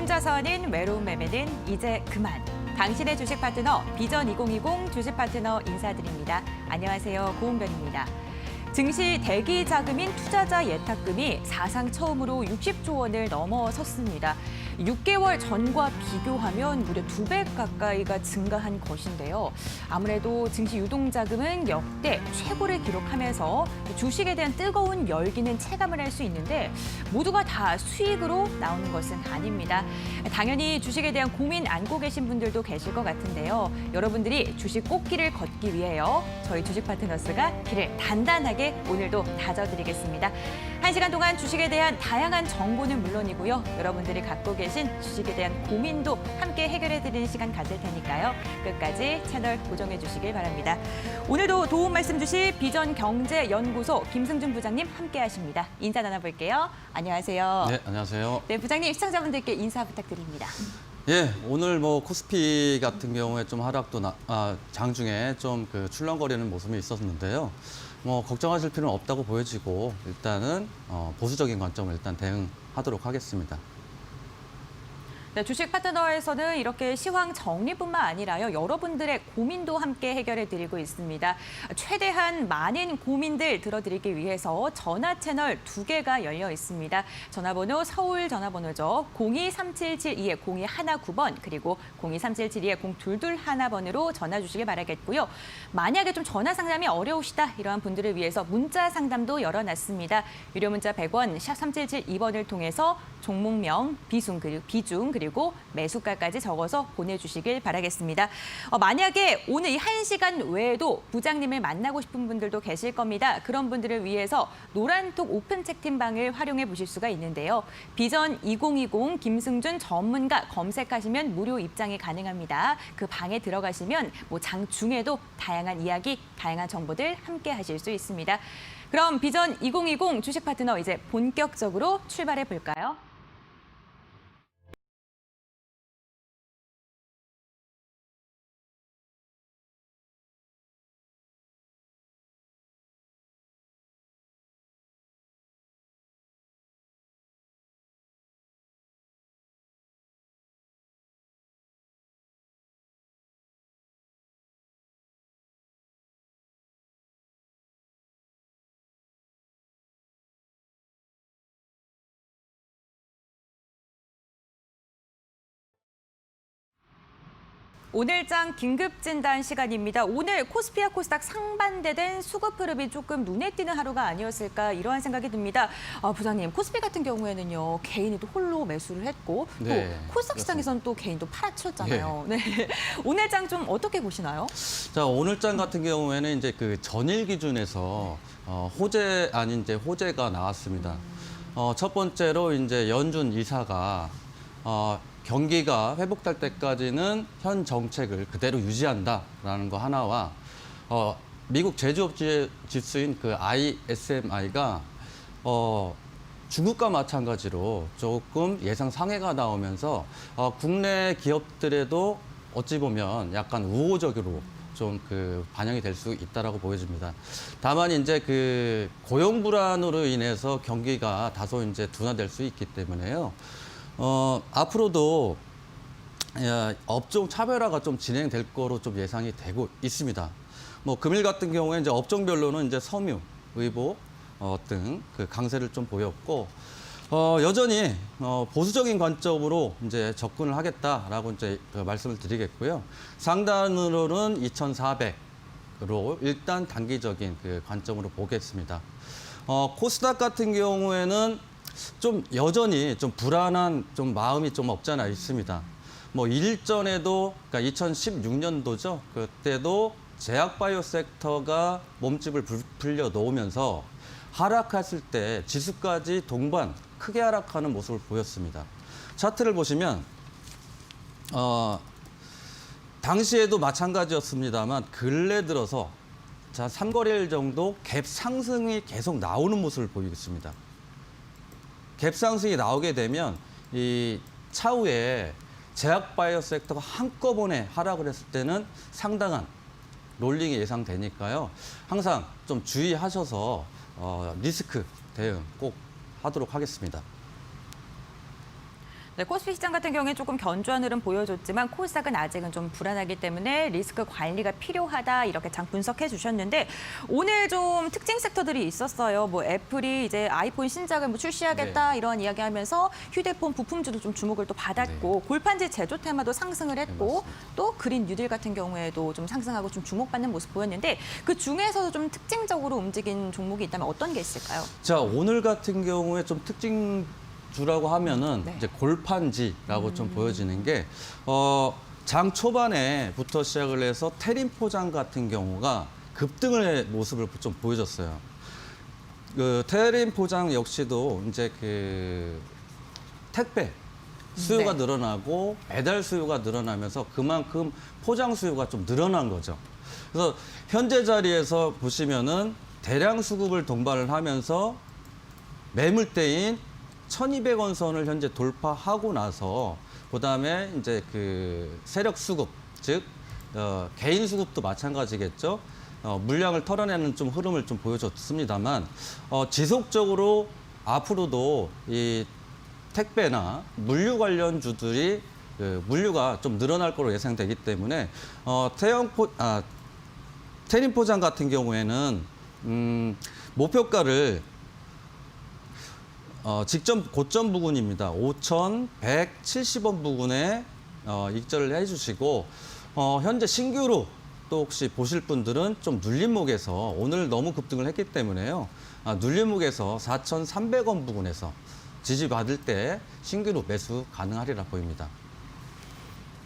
혼자 사는 외로운 매매는 이제 그만. 당신의 주식 파트너 비전 2020 주식 파트너 인사드립니다. 안녕하세요. 고은변입니다. 증시 대기 자금인 투자자 예탁금이 사상 처음으로 60조 원을 넘어섰습니다. 6개월 전과 비교하면 무려 2배 가까이가 증가한 것인데요. 아무래도 증시 유동자금은 역대 최고를 기록하면서 주식에 대한 뜨거운 열기는 체감을 할 수 있는데 모두가 다 수익으로 나오는 것은 아닙니다. 당연히 주식에 대한 고민 안고 계신 분들도 계실 것 같은데요. 여러분들이 주식 꽃길을 걷기 위해요. 저희 주식 파트너스가 길을 단단하게 오늘도 다져드리겠습니다. 1시간 동안 주식에 대한 다양한 정보는 물론이고요. 여러분들이 갖고 계신 주식에 대한 고민도 함께 해결해드리는 시간 가질 테니까요. 끝까지 채널 고정해 주시길 바랍니다. 오늘도 도움 말씀 주실 비전경제연구소 김승준 부장님 함께 하십니다. 인사 나눠볼게요. 안녕하세요. 네, 안녕하세요. 네, 부장님 시청자분들께 인사 부탁드립니다. 예, 오늘 코스피 같은 경우에 좀 하락도 장중에 좀 출렁거리는 모습이 있었는데요. 걱정하실 필요는 없다고 보여지고 일단은 보수적인 관점을 일단 대응하도록 하겠습니다. 네, 주식 파트너에서는 이렇게 시황 정리뿐만 아니라요. 여러분들의 고민도 함께 해결해드리고 있습니다. 최대한 많은 고민들 들어드리기 위해서 전화 채널 2개가 열려 있습니다. 전화번호 서울 전화번호죠. 023772-0219번 그리고 023772-0221번으로 전화 주시길 바라겠고요. 만약에 좀 전화 상담이 어려우시다 이러한 분들을 위해서 문자 상담도 열어놨습니다. 유료 문자 100원, 샵 3772번을 통해서 종목명, 비중 그리고 매수가까지 적어서 보내주시길 바라겠습니다. 만약에 오늘 이 1시간 외에도 부장님을 만나고 싶은 분들도 계실 겁니다. 그런 분들을 위해서 노란톡 오픈 채팅방을 활용해 보실 수가 있는데요. 비전 2020 김승준 전문가 검색하시면 무료 입장이 가능합니다. 그 방에 들어가시면 장중에도 다양한 이야기, 다양한 정보들 함께 하실 수 있습니다. 그럼 비전 2020 주식 파트너 이제 본격적으로 출발해 볼까요? 오늘장 긴급진단 시간입니다. 오늘 코스피와 코스닥 상반되된 수급 흐름이 조금 눈에 띄는 하루가 아니었을까 이러한 생각이 듭니다. 부장님, 코스피 같은 경우에는요. 개인이 또 홀로 매수를 했고 또 코스닥 시장에서는 또 개인 또 팔아치웠잖아요. 네. 오늘장 좀 어떻게 보시나요? 자, 오늘장 같은 경우에는 이제 전일 기준에서 호재 아닌 이제 호재가 나왔습니다. 첫 번째로 이제 연준 이사가 경기가 회복될 때까지는 현 정책을 그대로 유지한다라는 거 하나와 미국 제조업 지수인 ISMI가 중국과 마찬가지로 조금 예상 상해가 나오면서 국내 기업들에도 어찌 보면 약간 우호적으로 좀 반영이 될 수 있다라고 보여집니다. 다만 이제 고용 불안으로 인해서 경기가 다소 이제 둔화될 수 있기 때문에요. 앞으로도 업종 차별화가 좀 진행될 거로 좀 예상이 되고 있습니다. 금일 같은 경우에 이제 업종별로는 이제 섬유, 의복 등 강세를 좀 보였고 여전히 보수적인 관점으로 이제 접근을 하겠다라고 이제 말씀을 드리겠고요. 상단으로는 2,400으로 일단 단기적인 관점으로 보겠습니다. 코스닥 같은 경우에는 좀 여전히 좀 불안한 좀 마음이 좀 없잖아 있습니다. 일전에도 그러니까 2016년도죠. 그때도 제약바이오 섹터가 몸집을 불려 놓으면서 하락했을 때 지수까지 동반 크게 하락하는 모습을 보였습니다. 차트를 보시면 당시에도 마찬가지였습니다만 근래 들어서 3거래일 정도 갭 상승이 계속 나오는 모습을 보이고 있습니다. 갭 상승이 나오게 되면 이 차후에 제약바이오 섹터가 한꺼번에 하락을 했을 때는 상당한 롤링이 예상되니까요. 항상 좀 주의하셔서 리스크 대응 꼭 하도록 하겠습니다. 네, 코스피 시장 같은 경우에 조금 견조한 흐름 보여줬지만 코스닥은 아직은 좀 불안하기 때문에 리스크 관리가 필요하다 이렇게 장 분석해 주셨는데 오늘 좀 특징 섹터들이 있었어요. 뭐 애플이 이제 아이폰 신작을 뭐 출시하겠다 이런 이야기하면서 휴대폰 부품주도 좀 주목을 또 받았고 골판지 제조 테마도 상승을 했고 또 그린 뉴딜 같은 경우에도 좀 상승하고 좀 주목받는 모습 보였는데 그 중에서도 좀 특징적으로 움직인 종목이 있다면 어떤 게 있을까요? 자, 오늘 같은 경우에 좀 특징주라고 하면은 이제 골판지라고 좀 보여지는 게, 장 초반에부터 시작을 해서 테린 포장 같은 경우가 급등의 모습을 좀 보여줬어요. 그 테린 포장 역시도 이제 그 택배 수요가 늘어나고 배달 수요가 늘어나면서 그만큼 포장 수요가 좀 늘어난 거죠. 그래서 현재 자리에서 보시면은 대량 수급을 동반을 하면서 매물대인 1,200원 선을 현재 돌파하고 나서 그다음에 이제 그 세력 수급, 즉 개인 수급도 마찬가지겠죠. 물량을 털어내는 좀 흐름을 좀 보여줬습니다만 지속적으로 앞으로도 이 택배나 물류 관련주들이 물류가 좀 늘어날 거로 예상되기 때문에 테린 포장 같은 경우에는 목표가를 직전 고점 부근입니다. 5,170원 부근에 입절을 해주시고 현재 신규로 또 혹시 보실 분들은 좀 눌림목에서 오늘 너무 급등을 했기 때문에요. 눌림목에서 4,300원 부근에서 지지받을 때 신규로 매수 가능하리라 보입니다.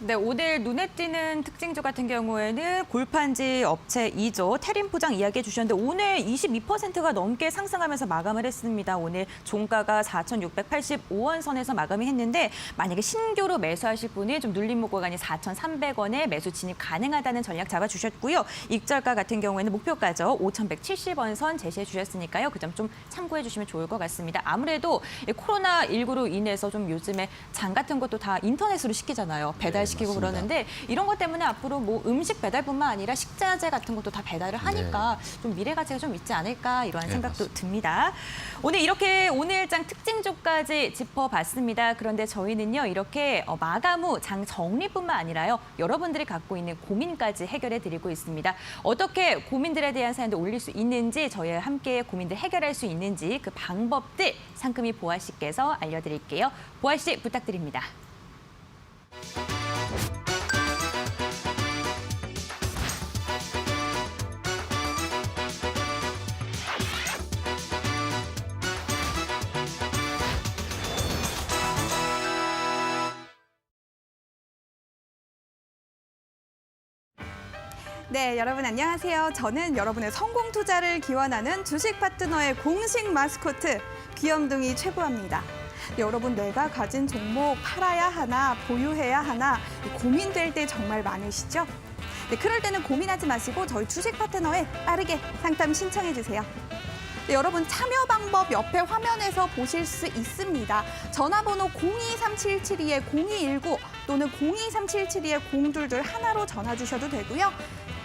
네, 오늘 눈에 띄는 특징주 같은 경우에는 골판지 업체 2조 테린 포장 이야기해 주셨는데 오늘 22%가 넘게 상승하면서 마감을 했습니다. 오늘 종가가 4,685원 선에서 마감이 했는데 만약에 신규로 매수하실 분이 좀 눌림목 구간이 4,300원에 매수 진입 가능하다는 전략 잡아주셨고요. 익절가 같은 경우에는 목표가죠. 5,170원 선 제시해 주셨으니까요. 그 점 좀 참고해 주시면 좋을 것 같습니다. 아무래도 코로나19로 인해서 좀 요즘에 장 같은 것도 다 인터넷으로 시키잖아요. 배달 시키고 맞습니다. 그러는데 이런 것 때문에 앞으로 뭐 음식 배달뿐만 아니라 식자재 같은 것도 다 배달을 하니까 좀 미래 가치가 좀 있지 않을까 이런 생각도 맞습니다. 듭니다. 오늘 이렇게 오늘장 특징주까지 짚어봤습니다. 그런데 저희는요 이렇게 마감 후 장 정리뿐만 아니라요 여러분들이 갖고 있는 고민까지 해결해 드리고 있습니다. 어떻게 고민들에 대한 사연도 올릴 수 있는지 저희와 함께 고민들 해결할 수 있는지 그 방법들 상금이 보아 씨께서 알려드릴게요. 보아 씨 부탁드립니다. 네, 여러분 안녕하세요. 저는 여러분의 성공 투자를 기원하는 주식 파트너의 공식 마스코트 귀염둥이 최보아입니다. 여러분 내가 가진 종목 팔아야 하나 보유해야 하나 고민될 때 정말 많으시죠? 네, 그럴 때는 고민하지 마시고 저희 주식 파트너에 빠르게 상담 신청해 주세요. 네, 여러분 참여 방법 옆에 화면에서 보실 수 있습니다. 전화번호 023772-0219 또는 023772-0222 하나로 전화 주셔도 되고요.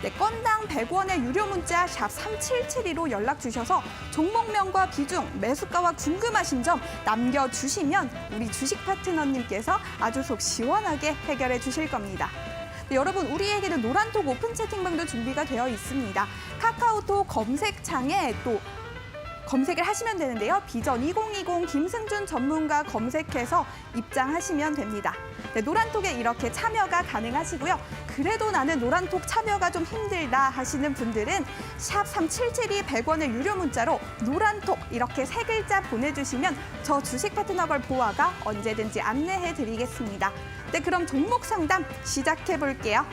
네, 건당 100원의 유료 문자 샵 3772로 연락 주셔서 종목명과 비중, 매수가와 궁금하신 점 남겨주시면 우리 주식 파트너님께서 아주 속 시원하게 해결해 주실 겁니다. 네, 여러분 우리에게는 노란톡 오픈 채팅방도 준비가 되어 있습니다. 카카오톡 검색창에 또 검색을 하시면 되는데요. 비전 2020 김승준 전문가 검색해서 입장하시면 됩니다. 네, 노란톡에 이렇게 참여가 가능하시고요. 그래도 나는 노란톡 참여가 좀 힘들다 하시는 분들은 샵 3772 100원의 유료 문자로 노란톡 이렇게 세 글자 보내주시면 저 주식 파트너걸 보아가 언제든지 안내해 드리겠습니다. 네, 그럼 종목 상담 시작해 볼게요.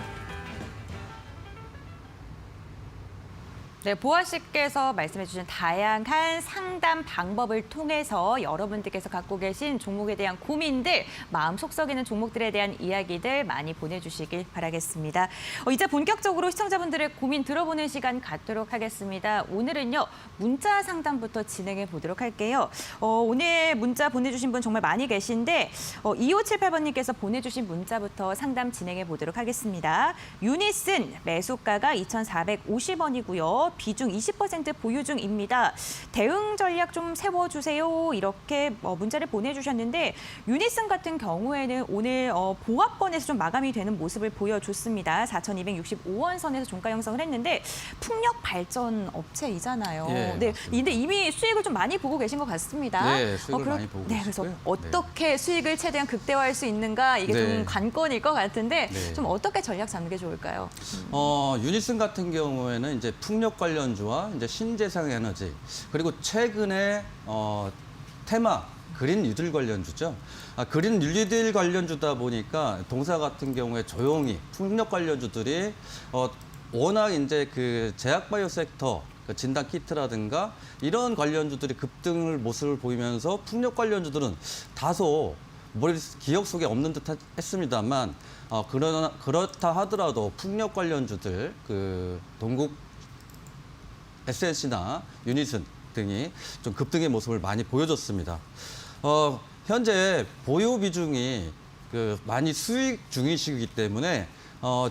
네, 보아 씨께서 말씀해 주신 다양한 상담 방법을 통해서 여러분들께서 갖고 계신 종목에 대한 고민들, 마음 속썩이는 종목들에 대한 이야기들 많이 보내주시길 바라겠습니다. 이제 본격적으로 시청자분들의 고민 들어보는 시간 갖도록 하겠습니다. 오늘은요, 문자 상담부터 진행해 보도록 할게요. 오늘 문자 보내주신 분 정말 많이 계신데 2578번님께서 보내주신 문자부터 상담 진행해 보도록 하겠습니다. 유니슨 매수가가 2,450원이고요. 파트너 비중 20% 보유 중입니다. 대응 전략 좀 세워주세요. 이렇게 문자를 보내주셨는데 유니슨 같은 경우에는 오늘 보합권에서 좀 마감이 되는 모습을 보여줬습니다. 4,265원 선에서 종가 형성을 했는데 풍력 발전 업체이잖아요. 예, 네, 맞습니다. 근데 이미 수익을 좀 많이 보고 계신 것 같습니다. 네, 수익을 많이 보고 네, 그래서 계시고요. 어떻게 수익을 최대한 극대화할 수 있는가 이게 네. 좀 관건일 것 같은데 네. 좀 어떻게 전략 잡는 게 좋을까요? 유니슨 같은 경우에는 이제 풍력 관련주와 이제 신재생 에너지 그리고 최근에 테마 그린 뉴딜 관련주죠. 그린 뉴딜 관련주다 보니까 동사 같은 경우에 조용히 풍력 관련주들이 워낙 이제 그 제약바이오 섹터 그 진단 키트라든가 이런 관련주들이 급등을 모습을 보이면서 풍력 관련주들은 다소 기억 속에 없는 듯 했습니다만 그렇다 하더라도 풍력 관련주들 그 동국 SNC나 유니슨 등이 좀 급등의 모습을 많이 보여줬습니다. 현재 보유 비중이 많이 수익 중이시기 때문에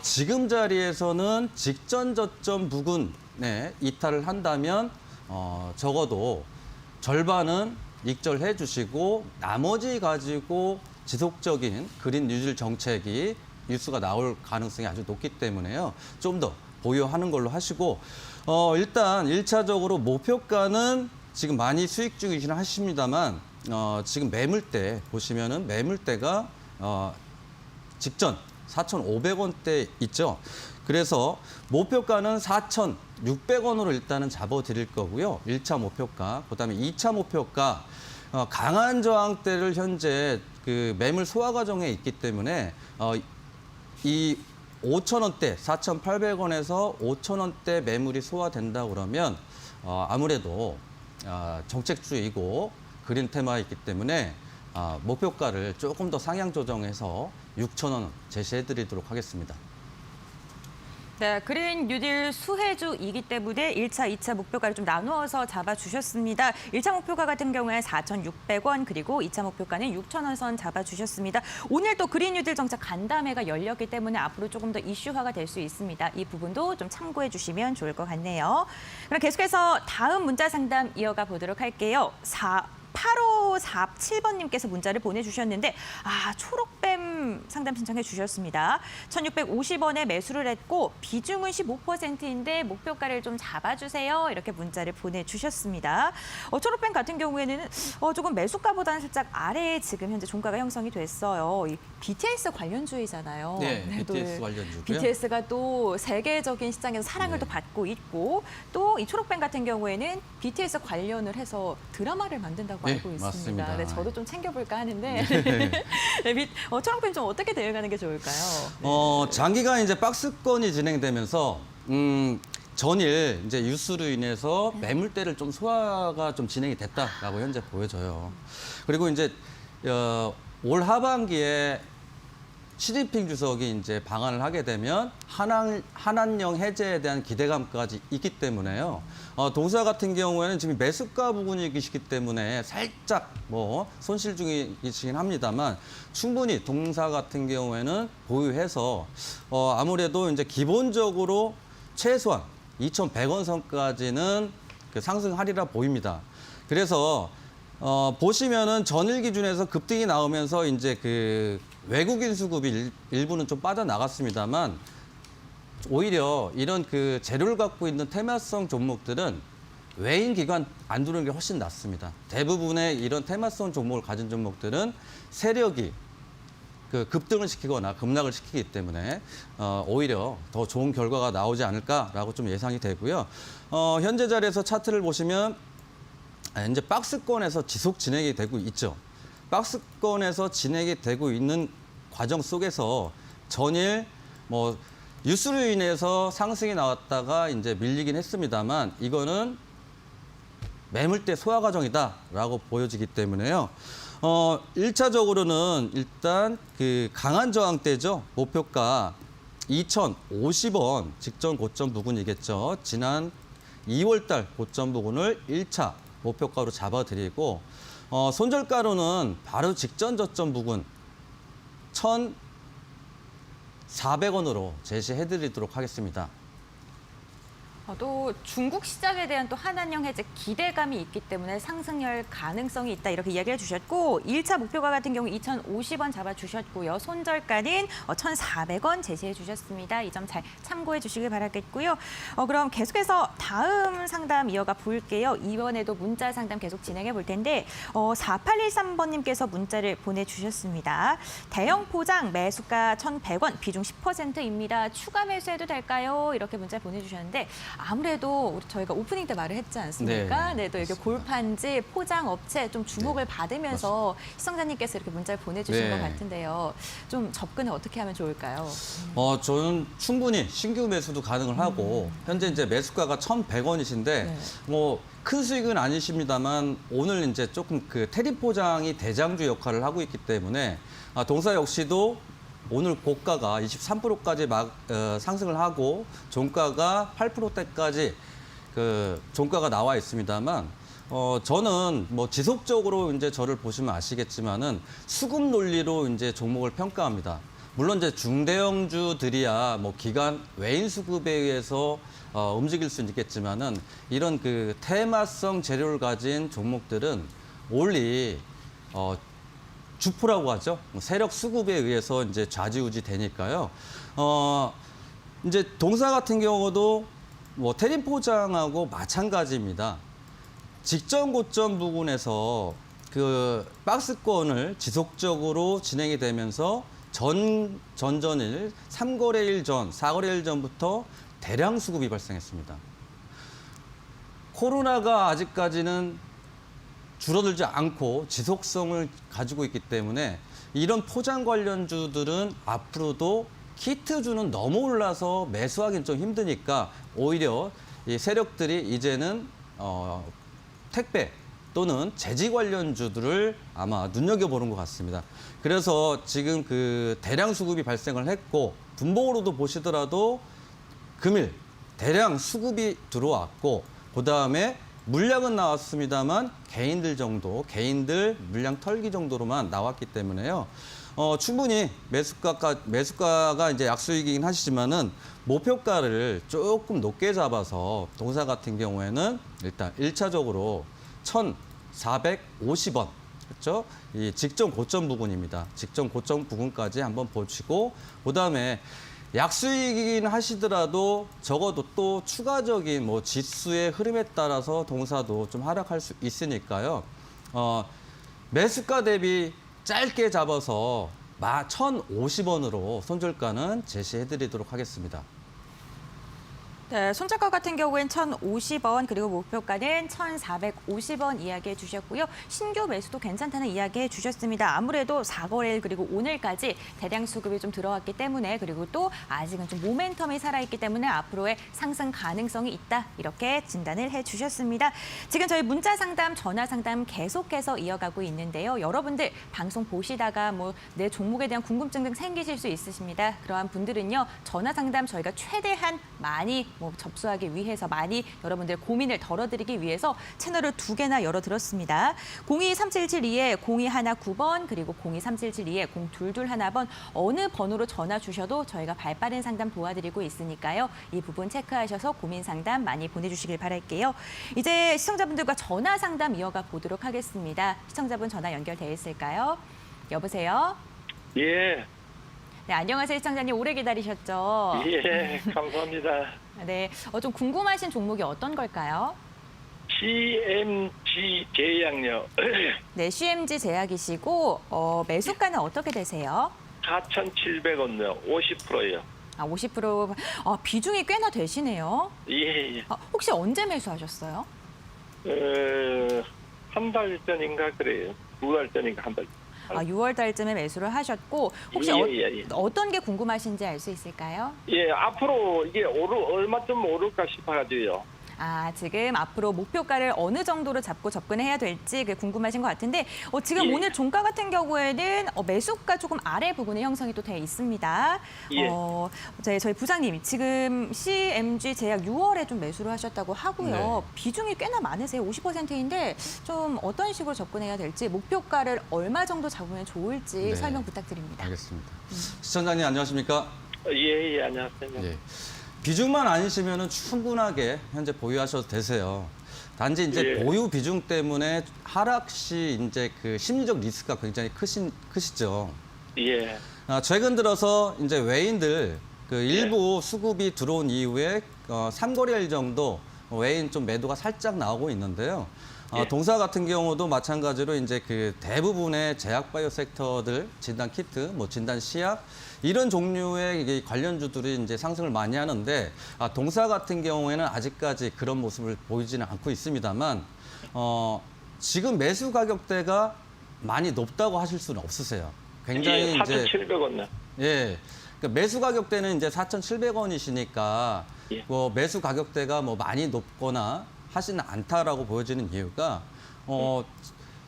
지금 자리에서는 직전 저점 부근에 이탈을 한다면 적어도 절반은 익절해 주시고 나머지 가지고 지속적인 그린 뉴딜 정책이 뉴스가 나올 가능성이 아주 높기 때문에요. 좀 더 보유하는 걸로 하시고 일단 1차적으로 목표가는 지금 많이 수익 중이긴 하십니다만 지금 매물대 보시면은 매물대가 직전 4,500원대 있죠. 그래서 목표가는 4,600원으로 일단은 잡아드릴 거고요. 1차 목표가, 그다음에 2차 목표가 강한 저항대를 현재 그 매물 소화 과정에 있기 때문에 이 5,000원대, 4,800원에서 5,000원대 매물이 소화된다 그러면 아무래도 정책주이고 그린 테마에 있기 때문에 목표가를 조금 더 상향 조정해서 6,000원 제시해드리도록 하겠습니다. 네, 그린 뉴딜 수혜주이기 때문에 1차, 2차 목표가를 좀 나누어서 잡아주셨습니다. 1차 목표가 같은 경우에 4,600원 그리고 2차 목표가는 6,000원 선 잡아주셨습니다. 오늘 또 그린 뉴딜 정책 간담회가 열렸기 때문에 앞으로 조금 더 이슈화가 될 수 있습니다. 이 부분도 좀 참고해 주시면 좋을 것 같네요. 그럼 계속해서 다음 문자 상담 이어가 보도록 할게요. 8547번님께서 문자를 보내주셨는데 초록뱀 상담 신청해 주셨습니다. 1,650원에 매수를 했고 비중은 15%인데 목표가를 좀 잡아주세요. 이렇게 문자를 보내주셨습니다. 초록뱀 같은 경우에는 조금 매수가보다는 살짝 아래에 지금 현재 종가가 형성이 됐어요. 이 BTS 관련주의잖아요. 네, 또 BTS 관련주고요. BTS가 또 세계적인 시장에서 사랑을 네. 또 받고 있고 또 이 초록뱀 같은 경우에는 BTS 관련을 해서 드라마를 만든다고 네, 알고 있습니다. 맞습니다. 네, 저도 좀 챙겨볼까 하는데 네, 초록뱀 좀 어떻게 대응하는 게 좋을까요? 네. 장기간 이제 박스권이 진행되면서 전일 이제 뉴스로 인해서 매물대를 좀 소화가 좀 진행이 됐다라고 현재 보여져요. 그리고 이제 올 하반기에 시진핑 주석이 이제 방한을 하게 되면 한한령 해제에 대한 기대감까지 있기 때문에요. 동사 같은 경우에는 지금 매수가 부분이시기 때문에 살짝 손실 중이시긴 합니다만 충분히 동사 같은 경우에는 보유해서 아무래도 이제 기본적으로 최소한 2,100원 선까지는 상승하리라 보입니다. 그래서 보시면은 전일 기준에서 급등이 나오면서 이제 그 외국인 수급이 일부는 좀 빠져나갔습니다만 오히려 이런 그 재료를 갖고 있는 테마성 종목들은 외인 기관 안 들어오는 게 훨씬 낫습니다. 대부분의 이런 테마성 종목을 가진 종목들은 세력이 그 급등을 시키거나 급락을 시키기 때문에 오히려 더 좋은 결과가 나오지 않을까라고 좀 예상이 되고요. 현재 자리에서 차트를 보시면 이제 박스권에서 지속 진행이 되고 있죠. 박스권에서 진행이 되고 있는 과정 속에서 전일 뉴스로 인해서 상승이 나왔다가 이제 밀리긴 했습니다만 이거는 매물대 소화 과정이다라고 보여지기 때문에요. 1차적으로는 일단 그 강한 저항대죠. 목표가 2,050원 직전 고점 부근이겠죠. 지난 2월달 고점 부근을 1차 목표가로 잡아드리고 손절가로는 바로 직전 저점 부근 1,400원으로 제시해드리도록 하겠습니다. 또 중국 시장에 대한 또 한한령 해제 기대감이 있기 때문에 상승률 가능성이 있다 이렇게 이야기해 주셨고 1차 목표가 같은 경우 2,050원 잡아주셨고요. 손절가는 1,400원 제시해 주셨습니다. 이 점 잘 참고해 주시길 바라겠고요. 그럼 계속해서 다음 상담 이어가 볼게요. 이번에도 문자 상담 계속 진행해 볼 텐데 4813번님께서 문자를 보내주셨습니다. 대형 포장 매수가 1,100원, 비중 10%입니다. 추가 매수해도 될까요? 이렇게 문자 보내주셨는데 아무래도 저희가 오프닝 때 말을 했지 않습니까? 네, 또 이렇게 골판지, 포장 업체 좀 주목을 받으면서 시청자님께서 이렇게 문자를 보내주신 것 같은데요. 좀 접근을 어떻게 하면 좋을까요? 저는 충분히 신규 매수도 가능을 하고 현재 이제 매수가가 1,100원이신데 뭐 큰 수익은 아니십니다만 오늘 이제 조금 그 테리 포장이 대장주 역할을 하고 있기 때문에 동사 역시도 오늘 고가가 23%까지 상승을 하고 종가가 8%대까지 그 종가가 나와 있습니다만 저는 뭐 지속적으로 이제 저를 보시면 아시겠지만은 수급 논리로 이제 종목을 평가합니다. 물론 이제 중대형주들이야 뭐 기관 외인 수급에 의해서 움직일 수는 있겠지만은 이런 그 테마성 재료를 가진 종목들은 올리 주포라고 하죠. 세력 수급에 의해서 이제 좌지우지 되니까요. 이제 동사 같은 경우도 뭐 테린 포장하고 마찬가지입니다. 직전 고점 부근에서 그 박스권을 지속적으로 진행이 되면서 전전일 3거래일 전, 4거래일 전부터 대량 수급이 발생했습니다. 코로나가 아직까지는 줄어들지 않고 지속성을 가지고 있기 때문에 이런 포장 관련주들은 앞으로도 키트주는 너무 올라서 매수하기는 좀 힘드니까 오히려 이 세력들이 이제는 택배 또는 제지 관련주들을 아마 눈여겨보는 것 같습니다. 그래서 지금 그 대량 수급이 발생을 했고 분봉으로도 보시더라도 금일 대량 수급이 들어왔고 그다음에 물량은 나왔습니다만 개인들 물량 털기 정도로만 나왔기 때문에요. 충분히 매수가가 이제 약수익이긴 하시지만은 목표가를 조금 높게 잡아서 동사 같은 경우에는 일단 1차적으로 1,450원. 그렇죠? 이 직전 고점 부근입니다. 직전 고점 부근까지 한번 보시고 그다음에 약수익이긴 하시더라도 적어도 또 추가적인 뭐 지수의 흐름에 따라서 동사도 좀 하락할 수 있으니까요. 매수가 대비 짧게 잡아서 1,050원으로 손절가는 제시해드리도록 하겠습니다. 네, 손절가 같은 경우엔 1,050원 그리고 목표가는 1,450원 이야기해 주셨고요. 신규 매수도 괜찮다는 이야기해 주셨습니다. 아무래도 4거래일 그리고 오늘까지 대량 수급이 좀 들어왔기 때문에 그리고 또 아직은 좀 모멘텀이 살아있기 때문에 앞으로의 상승 가능성이 있다 이렇게 진단을 해 주셨습니다. 지금 저희 문자 상담, 전화 상담 계속해서 이어가고 있는데요. 여러분들 방송 보시다가 뭐 내 종목에 대한 궁금증 등 생기실 수 있으십니다. 그러한 분들은요. 전화 상담 저희가 최대한 많이 접수하기 위해서 많이 여러분들 고민을 덜어드리기 위해서 채널을 2개나 열어들었습니다. 023772에 0219번 그리고 023772에 0221번 어느 번호로 전화 주셔도 저희가 발빠른 상담 도와드리고 있으니까요. 이 부분 체크하셔서 고민 상담 많이 보내주시길 바랄게요. 이제 시청자분들과 전화 상담 이어가 보도록 하겠습니다. 시청자분 전화 연결돼 있을까요? 여보세요? 예. 네, 안녕하세요. 시청자님 오래 기다리셨죠? 예, 감사합니다. 네, 좀 궁금하신 종목이 어떤 걸까요? CMG 제약요. 네, CMG 제약이시고 매수가는 어떻게 되세요? 4,700원요. 50%요. 50%. 비중이 꽤나 되시네요. 예, 예. 혹시 언제 매수하셨어요? 한 달 전인가 그래요. 2달 전인가 한 달. 6월 달쯤에 매수를 하셨고 혹시 예. 어떤 게 궁금하신지 알 수 있을까요? 예, 앞으로 이게 얼마쯤 오를까 싶어가지고요. 지금 앞으로 목표가를 어느 정도로 잡고 접근해야 될지 궁금하신 것 같은데 지금 예. 오늘 종가 같은 경우에는 매수가 조금 아래 부분에 형성이 또 돼 있습니다. 예. 저희 부장님 지금 CMG 제약 6월에 좀 매수를 하셨다고 하고요. 네. 비중이 꽤나 많으세요. 50%인데 좀 어떤 식으로 접근해야 될지 목표가를 얼마 정도 잡으면 좋을지 네. 설명 부탁드립니다. 알겠습니다. 시청자님 안녕하십니까? 예, 안녕하세요. 예. 비중만 아니시면은 충분하게 현재 보유하셔도 되세요. 단지 이제 예. 보유 비중 때문에 하락 시 이제 그 심리적 리스크가 굉장히 크시죠. 예. 최근 들어서 이제 외인들 그 일부 수급이 들어온 이후에 삼거래일 정도 외인 좀 매도가 살짝 나오고 있는데요. 예. 동사 같은 경우도 마찬가지로 이제 그 대부분의 제약 바이오 섹터들, 진단 키트, 뭐 진단 시약 이런 종류의 이게 관련주들이 이제 상승을 많이 하는데 동사 같은 경우에는 아직까지 그런 모습을 보이지는 않고 있습니다만 지금 매수 가격대가 많이 높다고 하실 수는 없으세요. 굉장히 예, 이제 4,700원. 예. 그러니까 매수 가격대는 이제 4,700원이시니까 예. 뭐 매수 가격대가 뭐 많이 높거나 하지는 않다라고 보여지는 이유가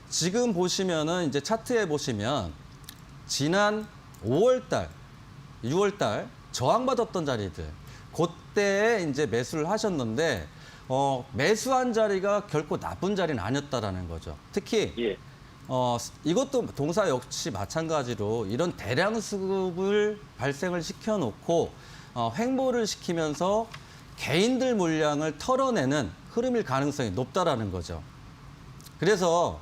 지금 보시면은 이제 차트에 보시면 지난 5월달, 6월달 저항받았던 자리들 그때에 이제 매수를 하셨는데 매수한 자리가 결코 나쁜 자리는 아니었다라는 거죠. 특히 예. 이것도 동사 역시 마찬가지로 이런 대량 수급을 발생을 시켜놓고 횡보를 시키면서 개인들 물량을 털어내는 흐름일 가능성이 높다라는 거죠. 그래서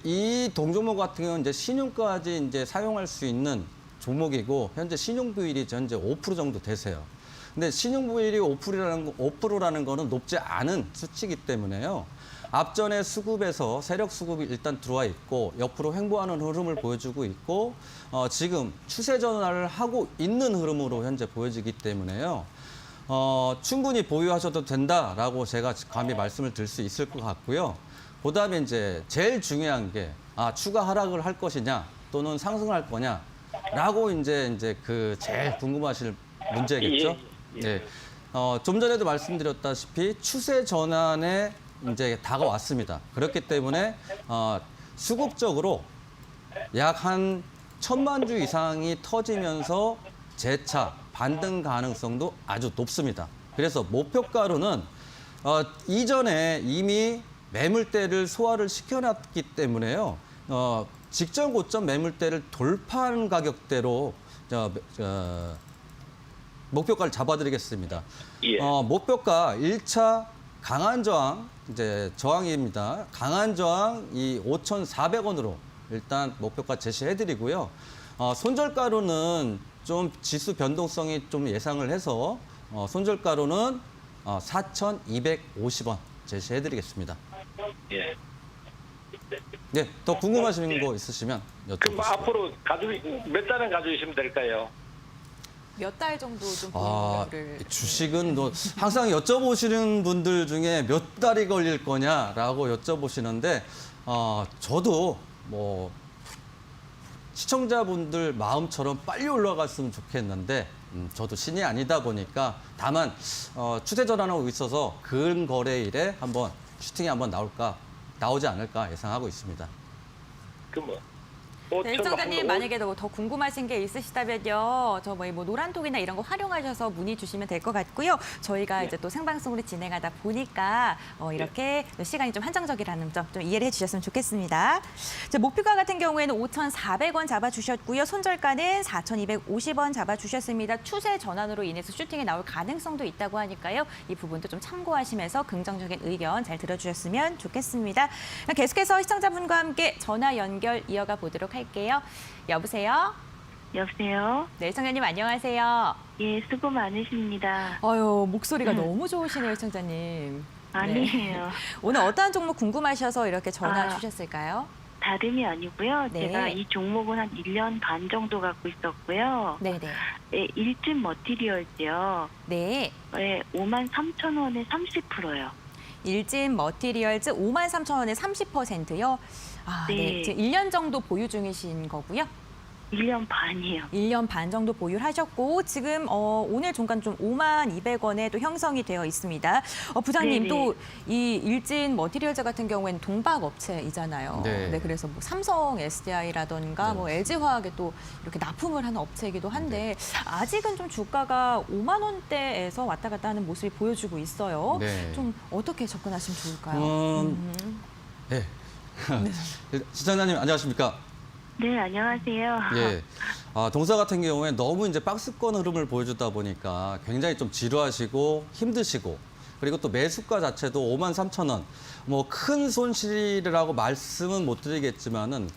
이 동종목 같은 경우는 이제 신용까지 이제 사용할 수 있는 종목이고 현재 신용 비율이 현재 5% 정도 되세요. 근데 신용 비율이 5%라는 거는 높지 않은 수치이기 때문에요. 앞전에 수급에서 세력 수급이 일단 들어와 있고 옆으로 횡보하는 흐름을 보여주고 있고 지금 추세 전환을 하고 있는 흐름으로 현재 보여지기 때문에요. 충분히 보유하셔도 된다라고 제가 감히 말씀을 드릴 수 있을 것 같고요. 그다음에 이제 제일 중요한 게 추가 하락을 할 것이냐 또는 상승할 거냐라고 이제 그 제일 궁금하실 문제겠죠. 예. 네. 좀 전에도 말씀드렸다시피 추세 전환에 이제 다가왔습니다. 그렇기 때문에 수급적으로 약 한 1,000만 주 이상이 터지면서 재차 반등 가능성도 아주 높습니다. 그래서 목표가로는 이전에 이미 매물대를 소화를 시켜놨기 때문에요. 직전 고점 매물대를 돌파한 가격대로 목표가를 잡아드리겠습니다. 예. 목표가 1차 강한 저항, 이제 저항입니다. 강한 저항 이 5,400원으로 일단 목표가 제시해드리고요. 손절가로는 좀 지수 변동성이 좀 예상을 해서 손절가로는 4,250원 제시해드리겠습니다. 예. 네, 더 궁금하신 거 있으시면 그럼 여쭤보시죠. 앞으로 몇 달은 가져주시면 될까요? 몇 달 정도 좀 아, 보유를 주식은 뭐 항상 여쭤보시는 분들 중에 몇 달이 걸릴 거냐라고 여쭤보시는데 저도 뭐 시청자분들 마음처럼 빨리 올라갔으면 좋겠는데 저도 신이 아니다 보니까 다만 추세 전환하고 있어서 근거래일에 한번 슈팅이 한번 나오지 않을까 예상하고 있습니다. 네, 시청자님 만약에 더 궁금하신 게 있으시다면요. 저 뭐 노란톡이나 이런 거 활용하셔서 문의 주시면 될 것 같고요. 저희가 네. 이제 또 생방송으로 진행하다 보니까 이렇게 시간이 좀 한정적이라는 점 좀 이해를 해주셨으면 좋겠습니다. 자, 목표가 같은 경우에는 5,400원 잡아주셨고요. 손절가는 4,250원 잡아주셨습니다. 추세 전환으로 인해서 슈팅이 나올 가능성도 있다고 하니까요. 이 부분도 좀 참고하시면서 긍정적인 의견 잘 들어주셨으면 좋겠습니다. 계속해서 시청자분과 함께 전화 연결 이어가 보도록 할게요. 여보세요? 여보세요? 네, 시청자님 안녕하세요. 예, 수고 많으십니다. 목소리가 너무 좋으시네요, 시청자님. 아니에요. 오늘 어떠한 종목 궁금하셔서 이렇게 전화 아. 주셨을까요? 다름이 아니고요. 네. 제가 이 종목은 한 1년 반 정도 갖고 있었고요. 네네. 예, 일진 머티리얼즈요. 네. 예, 53,000원에 30%요. 일진 머티리얼즈 53,000원에 30%요. 네. 네. 지금 1년 정도 보유 중이신 거고요. 1년 반이요. 1년 반 정도 보유를 하셨고 지금 오늘 종가 좀 52,200원에 또 형성이 되어 있습니다. 부장님 네네. 또 이 일진 머티리얼즈 같은 경우에는 동박 업체이잖아요. 네. 그래서 뭐 삼성 SDI라던가 네. 뭐 LG화학에 또 이렇게 납품을 하는 업체이기도 한데 아직은 좀 주가가 5만 원대에서 왔다 갔다 하는 모습이 보여주고 있어요. 네. 좀 어떻게 접근하시면 좋을까요? 네. 시청자님 안녕하십니까? 네, 안녕하세요. 예. 동사 같은 경우에 너무 이제 박스권 흐름을 보여주다 보니까 굉장히 좀 지루하시고 힘드시고 그리고 또 매수가 자체도 53,000원. 뭐 큰 손실이라고 말씀은 못 드리겠지만은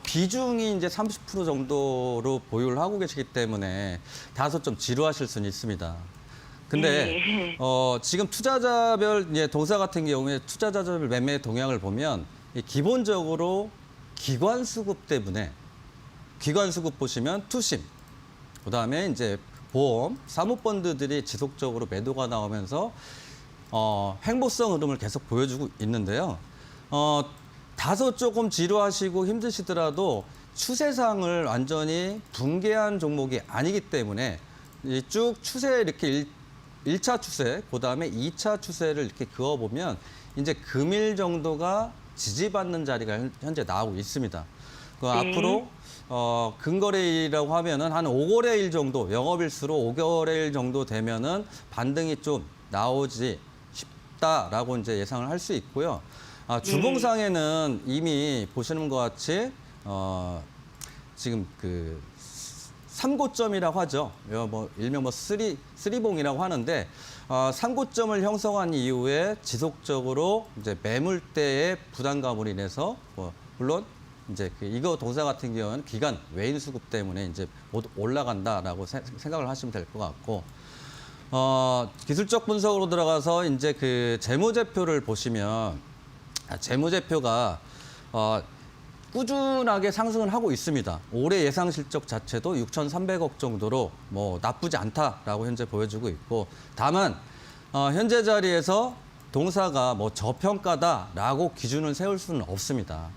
비중이 이제 30% 정도로 보유를 하고 계시기 때문에 다소 좀 지루하실 수는 있습니다. 근데 네. 지금 투자자별 이제 동사 같은 경우에 투자자별 매매 동향을 보면 기본적으로 기관 수급 때문에 기관 수급 보시면 투심, 그다음에 이제 보험, 사모펀드들이 지속적으로 매도가 나오면서 횡보성 흐름을 계속 보여주고 있는데요. 다소 조금 지루하시고 힘드시더라도 추세상을 완전히 붕괴한 종목이 아니기 때문에 이 쭉 추세 이렇게 1차 추세, 그다음에 2차 추세를 이렇게 그어보면 이제 금일 정도가 지지받는 자리가 현재 나오고 있습니다. 그 앞으로 근거래일이라고 하면은 한 5거래일 정도, 영업일수로 5거래일 정도 되면은 반등이 좀 나오지 싶다라고 이제 예상을 할 수 있고요. 주봉상에는 이미 보시는 것 같이 지금 그 3고점이라고 하죠. 뭐 일명 뭐 쓰리봉이라고 하는데 3고점을 형성한 이후에 지속적으로 이제 매물대의 부담감으로 인해서 물론 이제 이거 동사 같은 경우는 기간 외인 수급 때문에 이제 모두 올라간다라고 생각을 하시면 될 것 같고 기술적 분석으로 들어가서 이제 그 재무제표를 보시면 재무제표가 꾸준하게 상승을 하고 있습니다. 올해 예상 실적 자체도 6,300억 정도로 뭐 나쁘지 않다라고 현재 보여주고 있고 다만 현재 자리에서 동사가 뭐 저평가다라고 기준을 세울 수는 없습니다.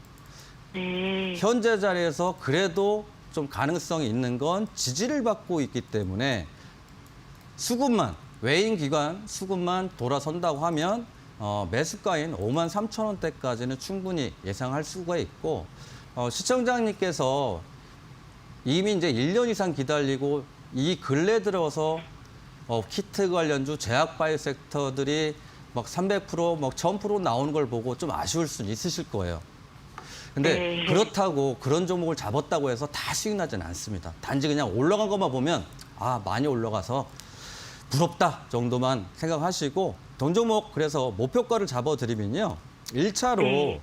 네. 현재 자리에서 그래도 좀 가능성이 있는 건 지지를 받고 있기 때문에 수급만 외인 기관 수급만 돌아선다고 하면 매수가인 53,000원대까지는 충분히 예상할 수가 있고 시청자님께서 이미 이제 1년 이상 기다리고 이 근래 들어서 키트 관련주 제약 바이오 섹터들이 막 300%, 막 1000% 나오는 걸 보고 좀 아쉬울 수는 있으실 거예요. 근데 네. 그렇다고 그런 종목을 잡았다고 해서 다 수익 나지는 않습니다. 단지 그냥 올라간 것만 보면 많이 올라가서 부럽다 정도만 생각하시고 동종목 그래서 목표가를 잡아드리면요. 1차로 네.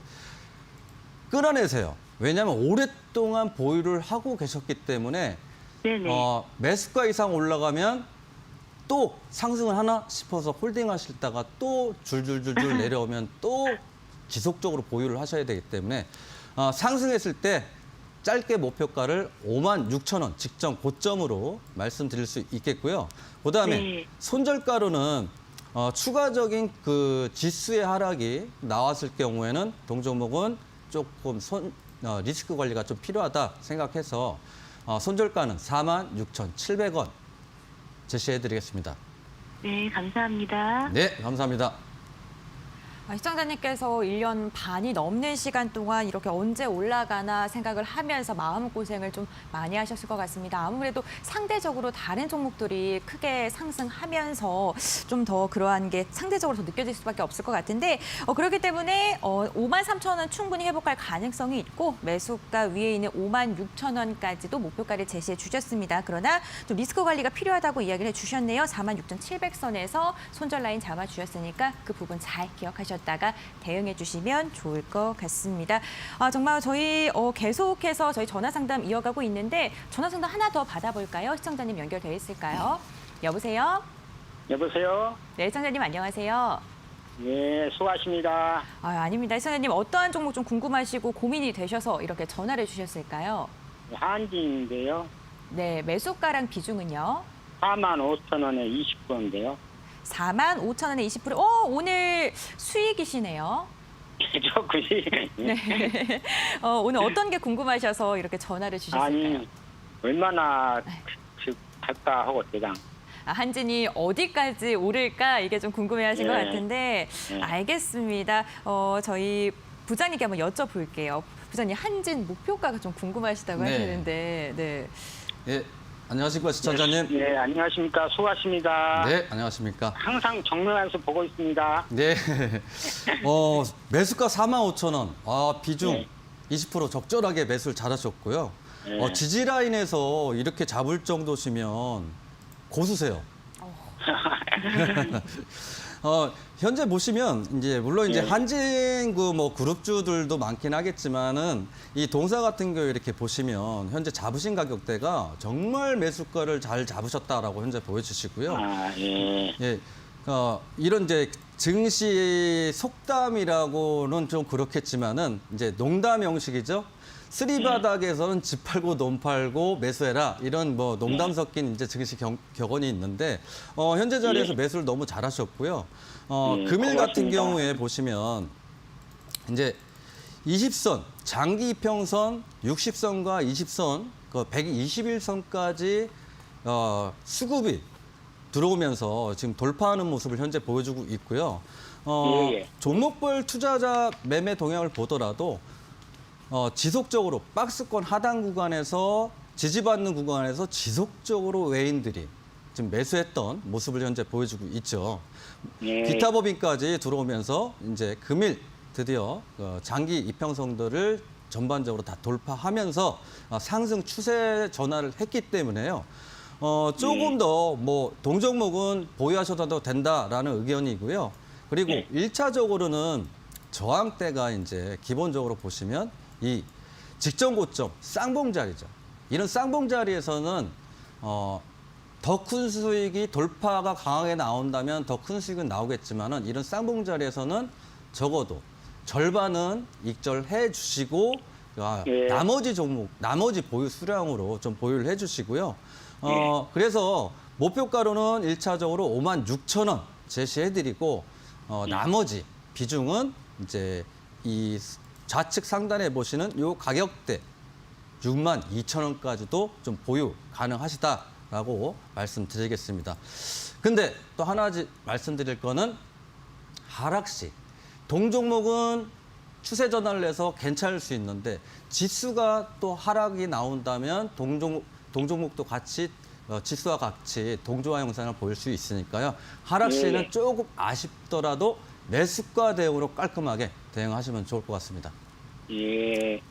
끌어내세요. 왜냐하면 오랫동안 보유를 하고 계셨기 때문에 네네. 매수가 이상 올라가면 또 상승을 하나 싶어서 홀딩하시다가 또 줄줄줄줄 내려오면 또 지속적으로 보유를 하셔야 되기 때문에 상승했을 때 짧게 목표가를 56,000원 직전 고점으로 말씀드릴 수 있겠고요. 그다음에 네. 손절가로는 추가적인 그 지수의 하락이 나왔을 경우에는 동종목은 조금 리스크 관리가 좀 필요하다 생각해서 손절가는 46,700원 제시해드리겠습니다. 네, 감사합니다. 네, 감사합니다. 시청자님께서 1년 반이 넘는 시간 동안 이렇게 언제 올라가나 생각을 하면서 마음고생을 좀 많이 하셨을 것 같습니다. 아무래도 상대적으로 다른 종목들이 크게 상승하면서 좀 더 그러한 게 상대적으로 더 느껴질 수밖에 없을 것 같은데 그렇기 때문에 53,000원 충분히 회복할 가능성이 있고 매수가 위에 있는 56,000원까지도 목표가를 제시해 주셨습니다. 그러나 좀 리스크 관리가 필요하다고 이야기를 해주셨네요. 46,700선에서 손절 라인 잡아주셨으니까 그 부분 잘 기억하셨습니다. 다가 대응해 주시면 좋을 것 같습니다. 정말 저희 계속해서 저희 전화 상담 이어가고 있는데 전화 상담 하나 더 받아볼까요? 시청자님 연결돼 있을까요? 여보세요? 여보세요? 네, 시청자님 안녕하세요. 네, 수고하십니다. 아닙니다. 시청자님 어떠한 종목 좀 궁금하시고 고민이 되셔서 이렇게 전화를 주셨을까요? 한진인데요. 네, 매수가랑 비중은요? 45,000원에 20%인데요. 45,000원에 20%. 오늘 수익이시네요. 저 굳이 네. 오늘 어떤 게 궁금하셔서 이렇게 전화를 주셨을까요? 아니 얼마나 갈까 하고 대장. 한진이 어디까지 오를까 이게 좀 궁금해하신 것 네. 같은데 네. 알겠습니다. 저희 부장님께 한번 여쭤볼게요. 부장님 한진 목표가가 좀 궁금하시다고 네. 하시는데, 네. 예, 안녕하십니까 시청자님. 네, 안녕하십니까. 수고하십니다. 네, 안녕하십니까. 항상 정면에서 보고 있습니다. 네. 매수가 45,000원. 비중 네. 20% 적절하게 매수를 잘하셨고요. 네. 지지 라인에서 이렇게 잡을 정도시면 고수세요. 현재 보시면 이제 물론 이제 네. 한진구 뭐 그룹주들도 많긴 하겠지만은 이 동사 같은 경우에 이렇게 보시면 현재 잡으신 가격대가 정말 매수가를 잘 잡으셨다라고 현재 보여주시고요. 아, 예. 예, 이런 이제 증시 속담이라고는 좀 그렇겠지만은 이제 농담 형식이죠. 쓰리바닥에서는 집 팔고 논 팔고 매수해라 이런 뭐 농담 섞인 이제 증시 격언이 있는데 현재 자리에서 매수를 너무 잘하셨고요. 금일 같은 고맙습니다. 경우에 보시면 이제 20선 장기 이평선 60선과 20선 그 121선까지 수급이 들어오면서 지금 돌파하는 모습을 현재 보여주고 있고요. 예. 종목별 투자자 매매 동향을 보더라도 지속적으로 박스권 하단 구간에서 지지받는 구간에서 지속적으로 외인들이 지금 매수했던 모습을 현재 보여주고 있죠. 예. 기타 법인까지 들어오면서 이제 금일 드디어 장기 이평선들을 전반적으로 다 돌파하면서 상승 추세 전환을 했기 때문에요. 조금 더 뭐 동종목은 보유하셔도 된다라는 의견이고요. 그리고 네. 1차적으로는 저항대가 이제 기본적으로 보시면 이 직전 고점 쌍봉 자리죠. 이런 쌍봉 자리에서는 더 큰 수익이 돌파가 강하게 나온다면 더 큰 수익은 나오겠지만은 이런 쌍봉 자리에서는 적어도 절반은 익절해 주시고 예. 나머지 종목, 나머지 보유 수량으로 좀 보유를 해 주시고요. 그래서 목표가로는 1차적으로 56,000원 제시해 드리고 나머지 비중은 이제 이 좌측 상단에 보시는 요 가격대 62,000원까지도 좀 보유 가능하시다라고 말씀드리겠습니다. 근데 또 하나 말씀드릴 거는 하락시 동종목은 추세 전환을 해서 괜찮을 수 있는데 지수가 또 하락이 나온다면 동종목도 같이 지수와 같이 동조화 현상을 보일 수 있으니까요. 하락시에는 예. 조금 아쉽더라도 매수가 대응으로 깔끔하게 대응하시면 좋을 것 같습니다. 예.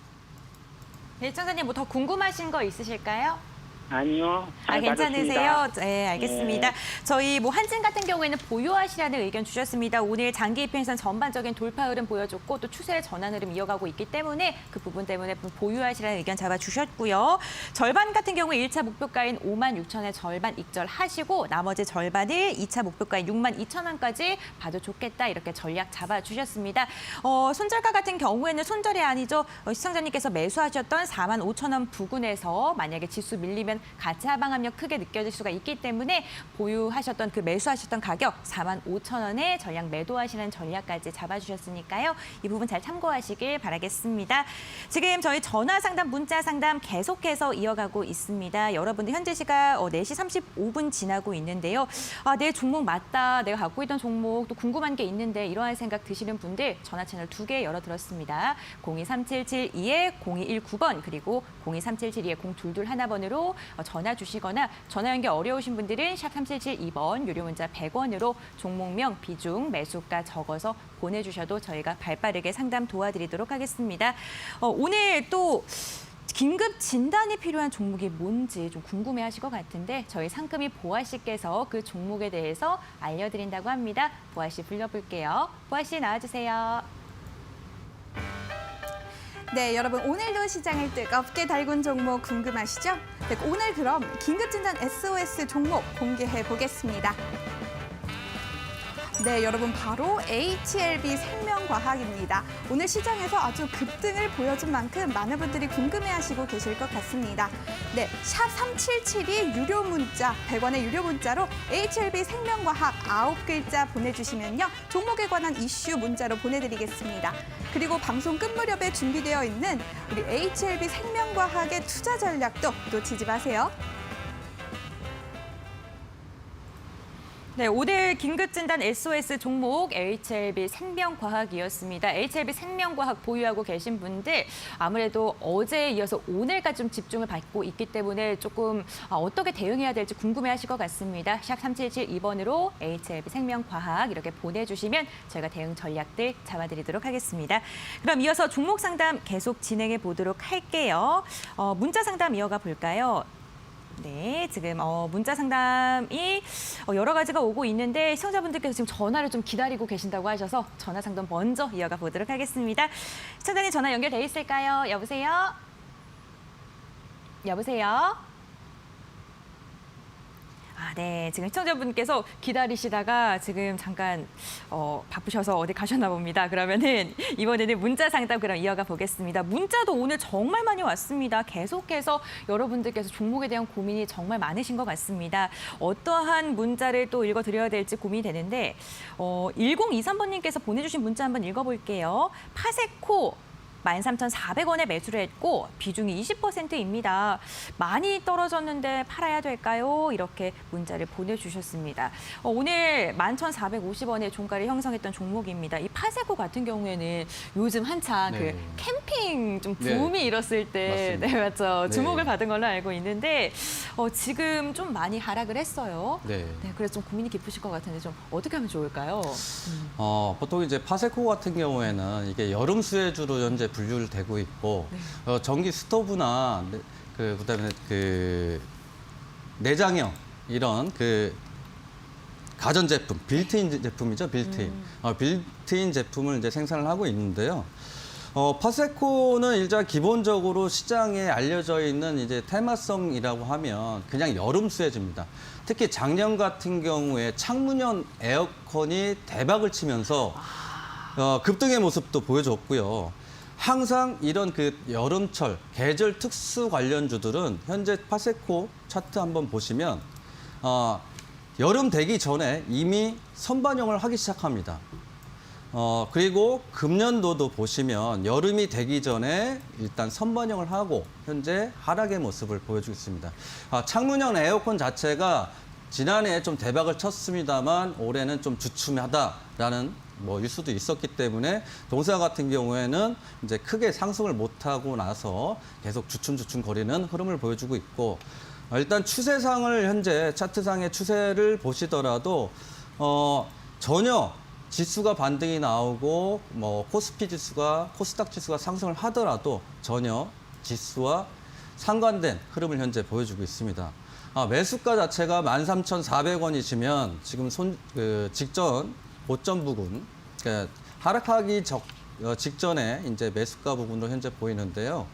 네, 청사님 뭐 더 궁금하신 거 있으실까요? 아니요. 잘 괜찮으세요? 받았습니다. 네, 알겠습니다. 네. 저희 뭐 한진 같은 경우에는 보유하시라는 의견 주셨습니다. 오늘 장기 이평선 전반적인 돌파 흐름 보여줬고 또 추세의 전환 흐름 이어가고 있기 때문에 그 부분 때문에 보유하시라는 의견 잡아주셨고요. 절반 같은 경우에 1차 목표가인 56,000원의 절반 익절하시고 나머지 절반을 2차 목표가인 62,000원까지 봐도 좋겠다 이렇게 전략 잡아주셨습니다. 손절가 같은 경우에는 손절이 아니죠. 시청자님께서 매수하셨던 45,000원 부근에서 만약에 지수 밀리면 가치 하방 압력 크게 느껴질 수가 있기 때문에 보유하셨던 그 매수하셨던 가격 45,000원에 전량 매도하시는 전략까지 잡아주셨으니까요. 이 부분 잘 참고하시길 바라겠습니다. 지금 저희 전화 상담, 문자 상담 계속해서 이어가고 있습니다. 여러분들 현재 시각 4시 35분 지나고 있는데요. 내 종목 맞다. 내가 갖고 있던 종목 또 궁금한 게 있는데 이러한 생각 드시는 분들 전화 채널 2개 열어들었습니다. 023772에 0219번 그리고 023772에 0221번으로 전화 주시거나 전화 연결 어려우신 분들은 샵 3772번 유료 문자 100원으로 종목명, 비중, 매수가 적어서 보내주셔도 저희가 발빠르게 상담 도와드리도록 하겠습니다. 오늘 또 긴급 진단이 필요한 종목이 뭔지 좀 궁금해하실 것 같은데 저희 상금이 보아 씨께서 그 종목에 대해서 알려드린다고 합니다. 보아 씨 불러볼게요. 보아 씨 나와주세요. 네, 여러분 오늘도 시장을 뜨겁게 달군 종목 궁금하시죠? 네, 오늘 그럼 긴급진단 SOS 종목 공개해 보겠습니다. 네, 여러분 바로 HLB 생명과학입니다. 오늘 시장에서 아주 급등을 보여준 만큼 많은 분들이 궁금해하시고 계실 것 같습니다. 네, 샵 3772 유료 문자, 100원의 유료 문자로 HLB 생명과학 9글자 보내주시면요. 종목에 관한 이슈 문자로 보내드리겠습니다. 그리고 방송 끝 무렵에 준비되어 있는 우리 HLB 생명과학의 투자 전략도 놓치지 마세요. 네, 오늘 긴급진단 SOS 종목 HLB 생명과학이었습니다. HLB 생명과학 보유하고 계신 분들 아무래도 어제에 이어서 오늘까지 좀 집중을 받고 있기 때문에 조금 어떻게 대응해야 될지 궁금해하실 것 같습니다. 샵 3772번으로 HLB 생명과학 이렇게 보내주시면 저희가 대응 전략들 잡아드리도록 하겠습니다. 그럼 이어서 종목 상담 계속 진행해 보도록 할게요. 문자 상담 이어가 볼까요? 네, 지금 문자 상담이 여러 가지가 오고 있는데 시청자분들께서 지금 전화를 좀 기다리고 계신다고 하셔서 전화 상담 먼저 이어가 보도록 하겠습니다. 시청자님 전화 연결돼 있을까요? 여보세요? 여보세요? 네, 지금 시청자분께서 기다리시다가 지금 잠깐 바쁘셔서 어디 가셨나 봅니다. 그러면은 이번에는 문자 상담 그럼 이어가 보겠습니다. 문자도 오늘 정말 많이 왔습니다. 계속해서 여러분들께서 종목에 대한 고민이 정말 많으신 것 같습니다. 어떠한 문자를 또 읽어드려야 될지 고민이 되는데 1023번님께서 보내주신 문자 한번 읽어볼게요. 파세코 13,400원에 매수를 했고 비중이 20%입니다. 많이 떨어졌는데 팔아야 될까요? 이렇게 문자를 보내주셨습니다. 오늘 11,450원에 종가를 형성했던 종목입니다. 이 파세코 같은 경우에는 요즘 한창 네. 그 캠핑 좀 네. 붐이 일었을 때 맞습니다. 네, 맞죠. 네. 주목을 받은 걸로 알고 있는데 지금 좀 많이 하락을 했어요. 네. 네, 그래서 좀 고민이 깊으실 것 같은데 좀 어떻게 하면 좋을까요? 보통 이제 파세코 같은 경우에는 이게 여름 수혜주로 현재 분류를 되고 있고 전기 스토브나 그다음에 그 내장형 이런 그 가전 제품, 빌트인 제품이죠, 빌트인. 빌트인 제품을 이제 생산을 하고 있는데요. 파세코는 일단 기본적으로 시장에 알려져 있는 이제 테마성이라고 하면 그냥 여름 수혜주입니다. 특히 작년 같은 경우에 창문형 에어컨이 대박을 치면서 급등의 모습도 보여줬고요. 항상 이런 그 여름철 계절 특수 관련주들은 현재 파세코 차트 한번 보시면 여름 되기 전에 이미 선반영을 하기 시작합니다. 그리고 금년도도 보시면 여름이 되기 전에 일단 선반영을 하고 현재 하락의 모습을 보여주고 있습니다. 창문형 에어컨 자체가 지난해 좀 대박을 쳤습니다만 올해는 좀 주춤하다라는 뉴스도 있었기 때문에 동사 같은 경우에는 이제 크게 상승을 못하고 나서 계속 주춤주춤 거리는 흐름을 보여주고 있고 일단 추세상을 현재 차트상의 추세를 보시더라도 전혀 지수가 반등이 나오고 코스피 지수가 코스닥 지수가 상승을 하더라도 전혀 지수와 상관된 흐름을 현재 보여주고 있습니다. 매수가 자체가 13,400원이시면 지금 직전 고점 부근, 그러니까 하락하기 직전에 이제 매수가 부분으로 현재 보이는데요.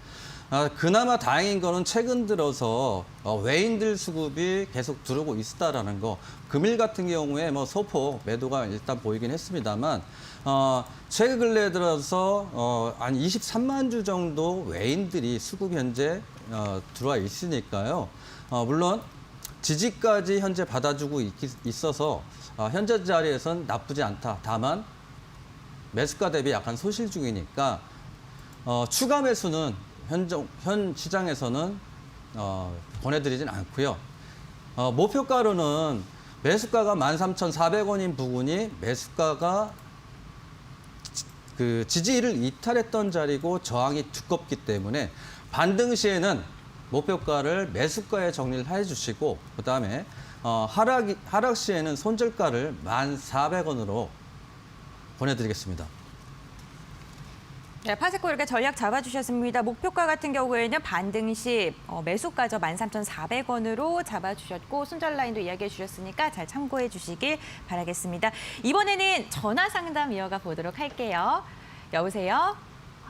그나마 다행인 거는 최근 들어서 외인들 수급이 계속 들어오고 있다라는 거. 금일 같은 경우에 소폭 매도가 일단 보이긴 했습니다만 최근 근래 들어서 한 23만 주 정도 외인들이 수급 현재 들어와 있으니까요. 물론 지지까지 현재 받아주고 있어서 현재 자리에선 나쁘지 않다. 다만 매수가 대비 약간 소실 중이니까 추가 매수는 현 시장에서는 권해드리진 않고요. 목표가로는 매수가가 13,400원인 부분이 매수가가 그 지지를 이탈했던 자리고 저항이 두껍기 때문에 반등 시에는 목표가를 매수가에 정리를 해주시고 그다음에 하락 시에는 손절가를 1,400원으로 보내드리겠습니다. 네, 파세코 이렇게 전략 잡아주셨습니다. 목표가 같은 경우에는 반등 시 매수가죠. 13,400원으로 잡아주셨고 손절 라인도 이야기해 주셨으니까 잘 참고해 주시길 바라겠습니다. 이번에는 전화 상담 이어가 보도록 할게요. 여보세요?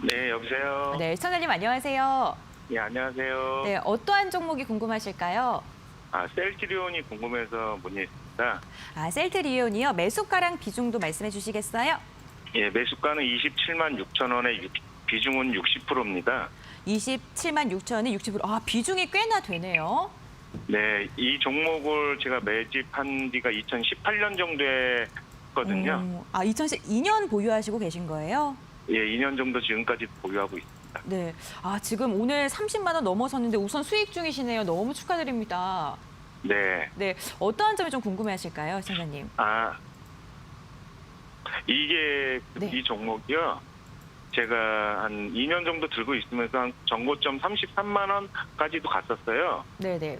네, 여보세요. 네, 시청자님 안녕하세요. 예, 안녕하세요. 네, 어떠한 종목이 궁금하실까요? 셀트리온이 궁금해서 문의했습니다. 셀트리온이요. 매수가랑 비중도 말씀해 주시겠어요? 예, 매수가는 27만 6천 원에 비중은 60%입니다. 27만 6천에 60%. 비중이 꽤나 되네요. 네, 이 종목을 제가 매집한 지가 2018년 정도에 했거든요. 2012년 보유하시고 계신 거예요? 예, 2년 정도 지금까지 보유하고 있습니다. 네. 지금 오늘 30만 원 넘어섰는데 우선 수익 중이시네요. 너무 축하드립니다. 네. 네, 어떠한 점이 좀 궁금해하실까요, 시청자님? 이게 네. 이 종목이요. 제가 한 2년 정도 들고 있으면서 한 정고점 33만 원까지도 갔었어요. 네네.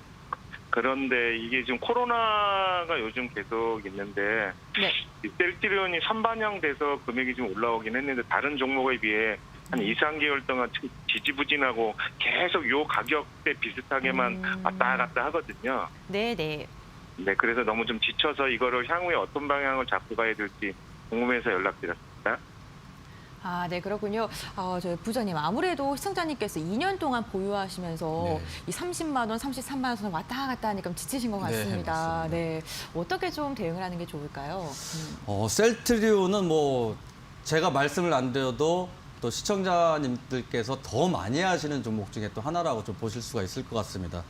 그런데 이게 지금 코로나가 요즘 계속 있는데 네. 이 셀트리온이 선반영돼서 금액이 좀 올라오긴 했는데 다른 종목에 비해 한 2, 3개월 동안 지지부진하고 계속 요 가격대 비슷하게만 왔다 갔다 하거든요. 네네. 네, 그래서 너무 좀 지쳐서 이거를 향후에 어떤 방향을 잡고 가야 될지 궁금해서 연락드렸습니다. 아, 네, 그렇군요. 저희 부장님, 아무래도 시청자님께서 2년 동안 보유하시면서 네. 이 30만 원, 33만 원 왔다 갔다 하니까 좀 지치신 것 네, 같습니다. 맞습니다. 네, 어떻게 좀 대응을 하는 게 좋을까요? 셀트리온은 뭐 제가 말씀을 안 드려도 또 시청자님들께서 더 많이 하시는 종목 중에 또 하나라고 좀 보실 수가 있을 것 같습니다.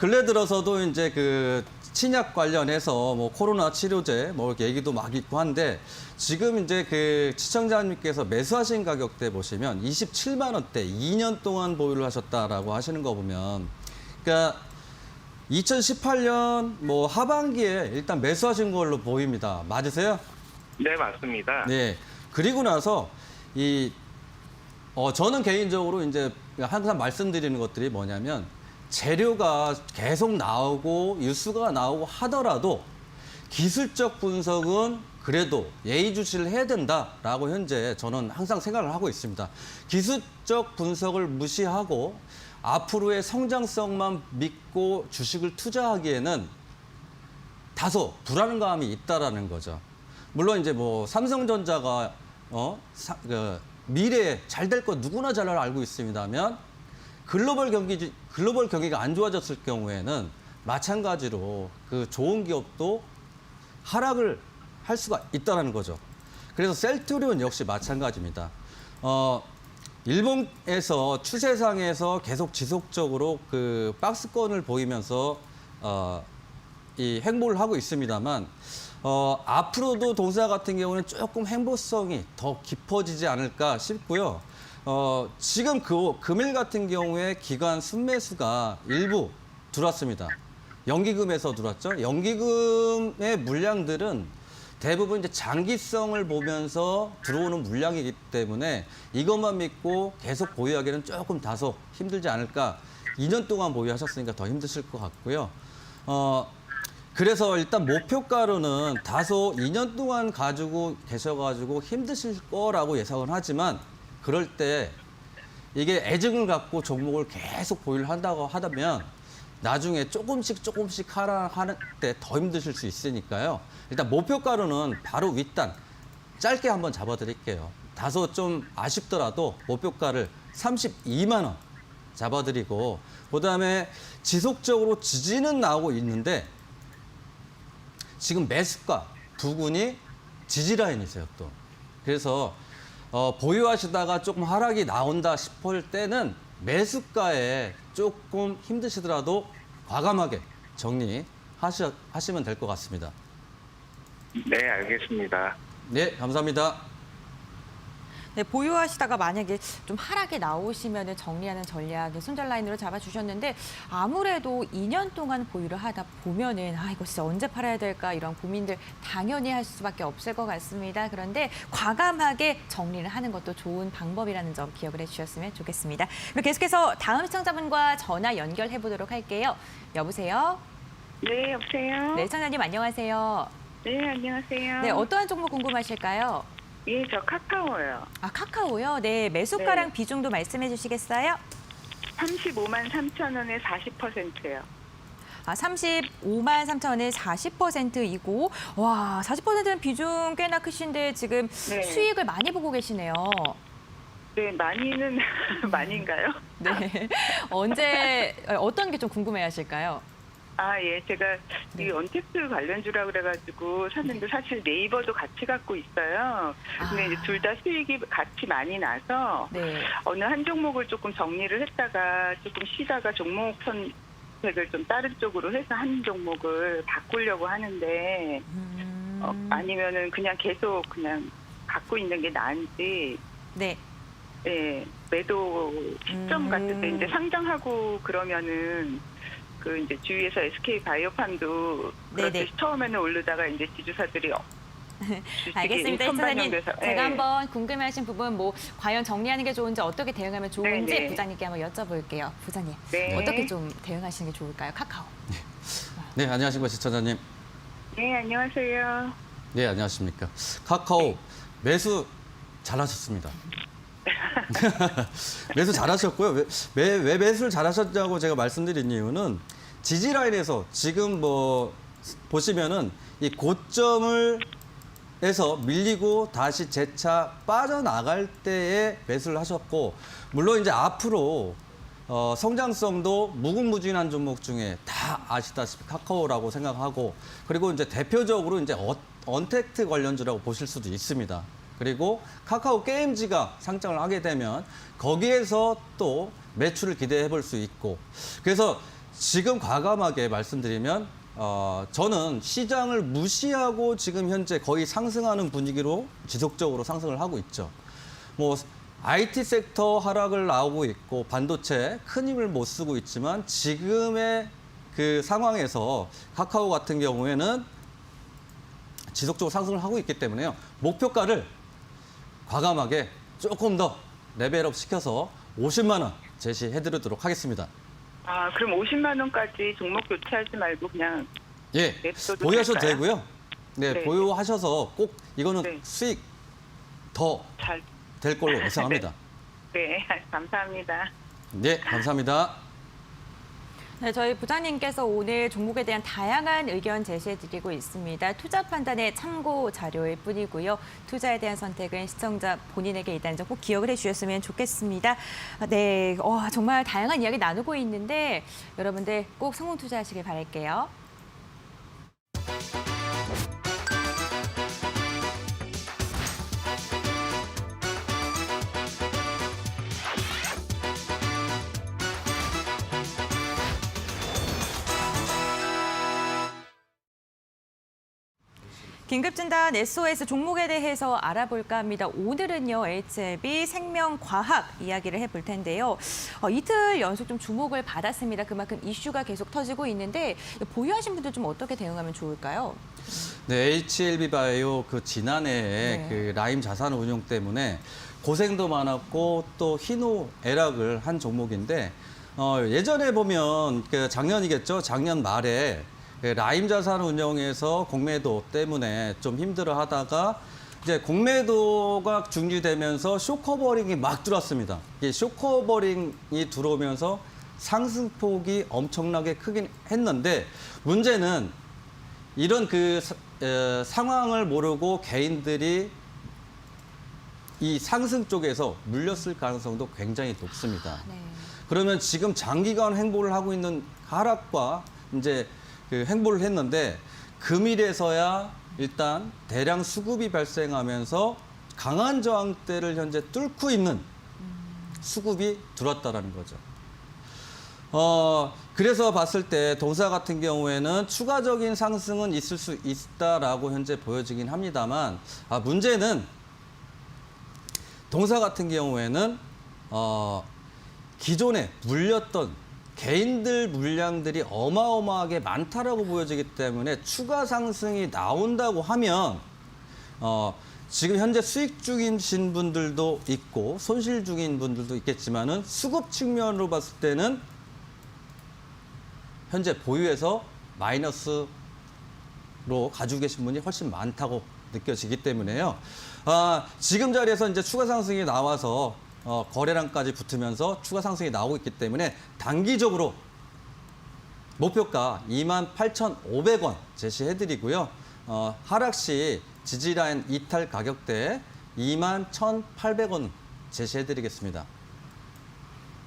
근래 들어서도 이제 그 신약 관련해서 뭐 코로나 치료제 뭐 이렇게 얘기도 막 있고 한데 지금 이제 그 시청자님께서 매수하신 가격대 보시면 27만 원대 2년 동안 보유를 하셨다라고 하시는 거 보면 그러니까 2018년 뭐 하반기에 일단 매수하신 걸로 보입니다. 맞으세요? 네, 맞습니다. 네. 그리고 나서 저는 개인적으로 이제 항상 말씀드리는 것들이 뭐냐면 재료가 계속 나오고 뉴스가 나오고 하더라도 기술적 분석은 그래도 예의주시를 해야 된다라고 현재 저는 항상 생각을 하고 있습니다. 기술적 분석을 무시하고 앞으로의 성장성만 믿고 주식을 투자하기에는 다소 불안감이 있다라는 거죠. 물론 이제 뭐 삼성전자가 미래에 잘 될 거 누구나 잘 알고 있습니다만 글로벌 경기가 안 좋아졌을 경우에는 마찬가지로 그 좋은 기업도 하락을 할 수가 있다는 거죠. 그래서 셀트리온 역시 마찬가지입니다. 일본에서 추세상에서 계속 지속적으로 그 박스권을 보이면서 이 행보를 하고 있습니다만 앞으로도 동사 같은 경우는 조금 행보성이 더 깊어지지 않을까 싶고요. 지금 금일 같은 경우에 기관 순매수가 일부 들어왔습니다. 연기금에서 들어왔죠. 연기금의 물량들은 대부분 이제 장기성을 보면서 들어오는 물량이기 때문에 이것만 믿고 계속 보유하기는 조금 다소 힘들지 않을까. 2년 동안 보유하셨으니까 더 힘드실 것 같고요. 그래서 일단 목표가로는 다소 2년 동안 가지고 계셔가지고 힘드실 거라고 예상을 하지만 그럴 때 이게 애증을 갖고 종목을 계속 보유를 한다고 하다면 나중에 조금씩 하락하는 때 더 힘드실 수 있으니까요. 일단 목표가로는 바로 윗단 짧게 한번 잡아드릴게요. 다소 좀 아쉽더라도 목표가를 32만 원 잡아드리고 그다음에 지속적으로 지지는 나오고 있는데 지금 매수가 부근이 지지라인이세요 또. 그래서 보유하시다가 조금 하락이 나온다 싶을 때는 매수가에 조금 힘드시더라도 과감하게 정리하시면 될 것 같습니다. 네, 알겠습니다. 네, 감사합니다. 네, 보유하시다가 만약에 좀 하락이 나오시면 정리하는 전략의 손절 라인으로 잡아주셨는데 아무래도 2년 동안 보유를 하다 보면은 이거 진짜 언제 팔아야 될까 이런 고민들 당연히 할 수밖에 없을 것 같습니다. 그런데 과감하게 정리를 하는 것도 좋은 방법이라는 점 기억을 해주셨으면 좋겠습니다. 그럼 계속해서 다음 시청자분과 전화 연결해 보도록 할게요. 여보세요? 네, 여보세요? 네, 시청자님 안녕하세요. 네, 안녕하세요. 네, 어떠한 종목 궁금하실까요? 예, 저 카카오요. 카카오요? 네, 매수가랑 네. 비중도 말씀해 주시겠어요? 35만 3천 원에 40%요. 35만 3천 원에 40%이고, 와, 40%는 비중 꽤나 크신데 지금 네. 수익을 많이 보고 계시네요. 네, 많이는 많이인가요? 네. 어떤 게 좀 궁금해 하실까요? 예, 제가 네. 이 언택트 관련주라 그래가지고 샀는데 사실 네이버도 같이 갖고 있어요. 근데 이제 둘 다 수익이 같이 많이 나서 네. 어느 한 종목을 조금 정리를 했다가 조금 쉬다가 종목 선택을 좀 다른 쪽으로 해서 한 종목을 바꾸려고 하는데 아니면은 그냥 계속 그냥 갖고 있는 게 나은지. 네. 예, 매도 시점 같을 때 이제 상장하고 그러면은 그 이제 주위에서 SK 바이오팜도 네네. 그렇듯이 처음에는 오르다가 이제 지주사들이 알겠습니다, 주식이 이차장님. 선반영돼서, 제가 예. 한번 궁금해하신 부분 뭐 과연 정리하는 게 좋은지 어떻게 대응하면 좋은지 네네. 부장님께 한번 여쭤볼게요. 부장님, 네. 어떻게 좀 대응하시는 게 좋을까요? 카카오. 네, 안녕하십니까, 시청자님. 네, 안녕하세요. 네, 안녕하십니까. 카카오 매수 잘하셨습니다. 매수 잘하셨고요. 왜 매수를 잘하셨냐고 제가 말씀드린 이유는 지지 라인에서 지금 뭐 보시면은 이 고점을 에서 밀리고 다시 재차 빠져나갈 때에 매수를 하셨고, 물론 이제 앞으로 성장성도 무궁무진한 종목 중에 다 아시다시피 카카오라고 생각하고, 그리고 이제 대표적으로 이제 언택트 관련주라고 보실 수도 있습니다. 그리고 카카오 게임즈가 상장을 하게 되면 거기에서 또 매출을 기대해 볼 수 있고, 그래서 지금 과감하게 말씀드리면 저는 시장을 무시하고 지금 현재 거의 상승하는 분위기로 지속적으로 상승을 하고 있죠. 뭐 IT 섹터 하락을 나오고 있고 반도체 큰 힘을 못 쓰고 있지만 지금의 그 상황에서 카카오 같은 경우에는 지속적으로 상승을 하고 있기 때문에요. 목표가를 과감하게 조금 더 레벨업 시켜서 50만 원 제시해드리도록 하겠습니다. 아, 그럼 50만 원까지 종목 교체하지 말고 그냥 예, 냅둬도 보유하셔도 될까요? 되고요. 네, 네. 보유하셔서 꼭 이거는 네. 수익 더 잘. 될 걸로 예상합니다. 네, 감사합니다. 네, 감사합니다. 네, 저희 부장님께서 오늘 종목에 대한 다양한 의견 제시해드리고 있습니다. 투자 판단의 참고 자료일 뿐이고요. 투자에 대한 선택은 시청자 본인에게 일단 좀 꼭 기억을 해주셨으면 좋겠습니다. 네, 정말 다양한 이야기 나누고 있는데 여러분들 꼭 성공 투자하시길 바랄게요. 긴급진단 SOS 종목에 대해서 알아볼까 합니다. 오늘은요, HLB 생명과학 이야기를 해볼 텐데요. 이틀 연속 좀 주목을 받았습니다. 그만큼 이슈가 계속 터지고 있는데 보유하신 분들 좀 어떻게 대응하면 좋을까요? 네, HLB 바이오 그 지난해에 네. 그 라임 자산 운용 때문에 고생도 많았고 또 희노애락을 한 종목인데 예전에 보면 그 작년이겠죠. 작년 말에 라임 자산 운용에서 공매도 때문에 좀 힘들어 하다가 이제 공매도가 중지되면서 쇼커버링이 막 들어왔습니다. 이 쇼커버링이 들어오면서 상승폭이 엄청나게 크긴 했는데 문제는 이런 그 상황을 모르고 개인들이 이 상승 쪽에서 물렸을 가능성도 굉장히 높습니다. 네. 그러면 지금 장기간 행보를 하고 있는 하락과 이제 그 행보를 했는데 금일에서야 일단 대량 수급이 발생하면서 강한 저항대를 현재 뚫고 있는 수급이 들어왔다라는 거죠. 그래서 봤을 때 동사 같은 경우에는 추가적인 상승은 있을 수 있다라고 현재 보여지긴 합니다만 문제는 동사 같은 경우에는 기존에 물렸던 개인들 물량들이 어마어마하게 많다라고 보여지기 때문에 추가 상승이 나온다고 하면 지금 현재 수익 중이신 분들도 있고 손실 중인 분들도 있겠지만은 수급 측면으로 봤을 때는 현재 보유해서 마이너스로 가지고 계신 분이 훨씬 많다고 느껴지기 때문에요. 지금 자리에서 이제 추가 상승이 나와서 거래량까지 붙으면서 추가 상승이 나오고 있기 때문에 단기적으로 목표가 28,500원 제시해드리고요. 하락 시 지지라인 이탈 가격대 21,800원 제시해드리겠습니다.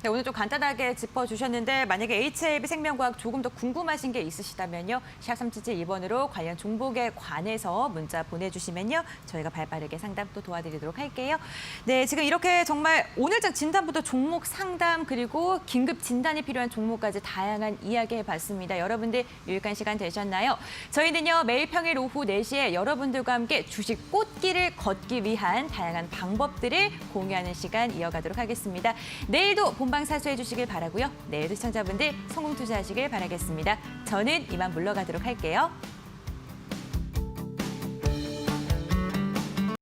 네, 오늘 좀 간단하게 짚어주셨는데 만약에 HLB 생명과학 조금 더 궁금하신 게 있으시다면요. 샵3772번으로 관련 종목에 관해서 문자 보내주시면요. 저희가 발빠르게 상담 또 도와드리도록 할게요. 네, 지금 이렇게 정말 오늘장 진단부터 종목 상담 그리고 긴급 진단이 필요한 종목까지 다양한 이야기 해봤습니다. 여러분들 유익한 시간 되셨나요? 저희는요. 매일 평일 오후 4시에 여러분들과 함께 주식 꽃길을 걷기 위한 다양한 방법들을 공유하는 시간 이어가도록 하겠습니다. 내일도 본 본방사수해 주시길 바라고요. 내일도 시청자분들 성공 투자하시길 바라겠습니다. 저는 이만 물러가도록 할게요.